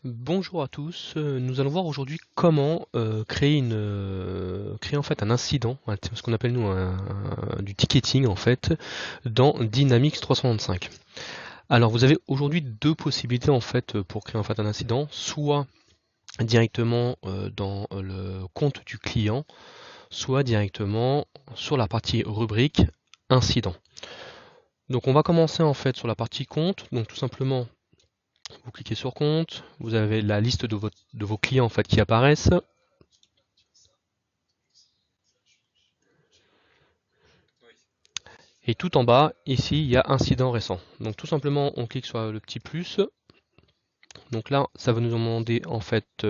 Bonjour à tous, nous allons voir aujourd'hui comment créer en fait un incident, ce qu'on appelle nous du ticketing en fait, dans Dynamics 365. Alors vous avez aujourd'hui deux possibilités en fait pour créer en fait un incident, soit directement dans le compte du client, soit directement sur la partie rubrique incident. Donc on va commencer en fait sur la partie compte, donc tout simplement vous cliquez sur compte, vous avez la liste de vos clients en fait qui apparaissent. Et tout en bas, ici, il y a incident récent. Donc tout simplement, on clique sur le petit plus. Donc là, ça va nous demander en fait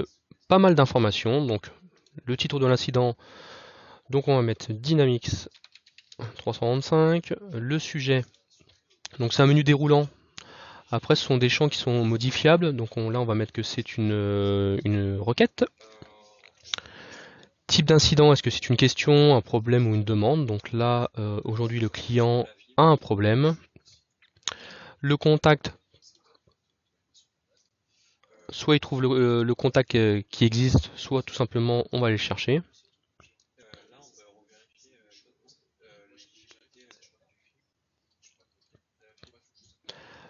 pas mal d'informations. Donc le titre de l'incident, donc on va mettre Dynamics 365. Le sujet, donc c'est un menu déroulant. Après, ce sont des champs qui sont modifiables. Donc là, on va mettre que c'est une requête. Type d'incident, est-ce que c'est une question, un problème ou une demande? Donc là, aujourd'hui, le client a un problème. Le contact, soit il trouve le contact qui existe, soit tout simplement on va aller le chercher.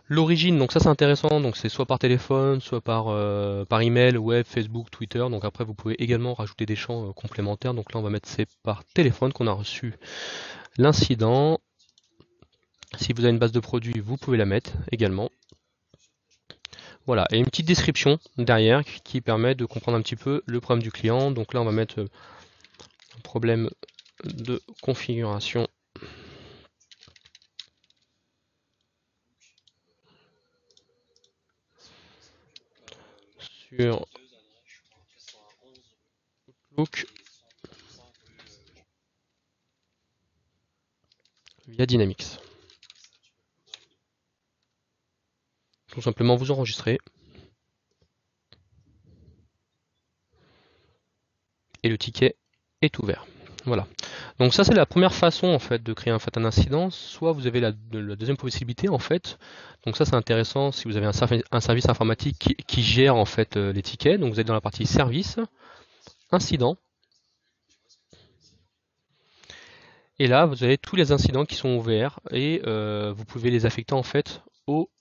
L'origine, donc ça c'est intéressant, donc c'est soit par téléphone, soit par email, web, Facebook, Twitter. Donc après vous pouvez également rajouter des champs complémentaires. Donc là on va mettre c'est par téléphone qu'on a reçu l'incident. Si vous avez une base de produits, vous pouvez la mettre également. Voilà, et une petite description derrière qui permet de comprendre un petit peu le problème du client. Donc là on va mettre un problème de configuration sur Outlook via Dynamics. Tout simplement vous enregistrez et le ticket est ouvert. Voilà. Donc ça c'est la première façon en fait de créer un incident. Soit vous avez la deuxième possibilité en fait. Donc ça c'est intéressant si vous avez un service informatique qui gère en fait les tickets. Donc vous êtes dans la partie service, incident. Et là vous avez tous les incidents qui sont ouverts et vous pouvez les affecter en fait aux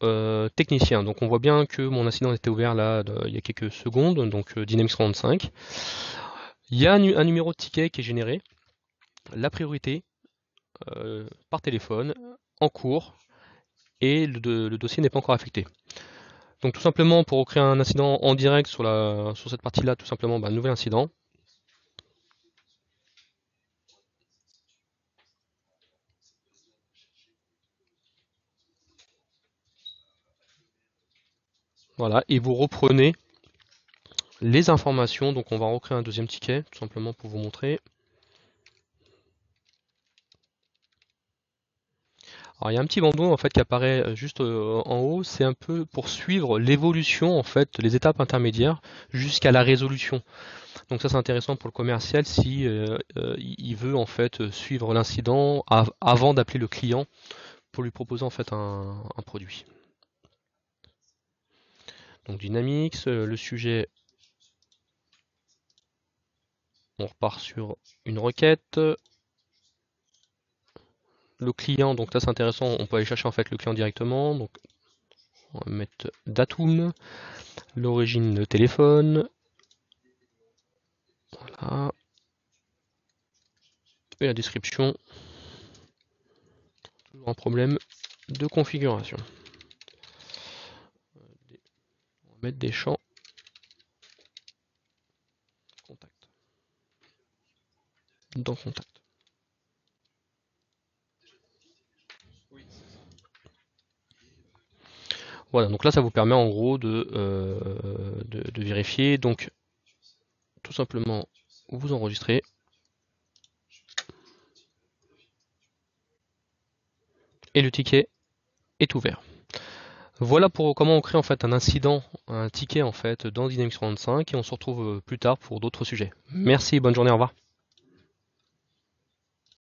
techniciens. Donc on voit bien que mon incident était ouvert là il y a quelques secondes, donc Dynamics 35. Il y a un numéro de ticket qui est généré, la priorité par téléphone, en cours, et le dossier n'est pas encore affecté. Donc tout simplement pour créer un incident en direct sur cette partie-là, tout simplement nouvel incident. Voilà, et vous reprenez les informations. Donc on va recréer un deuxième ticket, tout simplement pour vous montrer. Alors il y a un petit bandeau en fait qui apparaît juste en haut, c'est un peu pour suivre l'évolution en fait, les étapes intermédiaires jusqu'à la résolution. Donc ça c'est intéressant pour le commercial si il veut en fait suivre l'incident avant d'appeler le client pour lui proposer en fait un produit. Donc Dynamics, le sujet, on repart sur une requête. Le client, donc là c'est intéressant, on peut aller chercher en fait le client directement. Donc on va mettre datum, l'origine de téléphone, voilà, et la description. Toujours un problème de configuration. On va mettre des champs contact dans contact. Voilà, donc là ça vous permet en gros de vérifier. Donc tout simplement vous enregistrez et le ticket est ouvert. Voilà pour comment on crée en fait un incident, un ticket en fait dans Dynamics 365 et on se retrouve plus tard pour d'autres sujets. Merci, bonne journée, au revoir.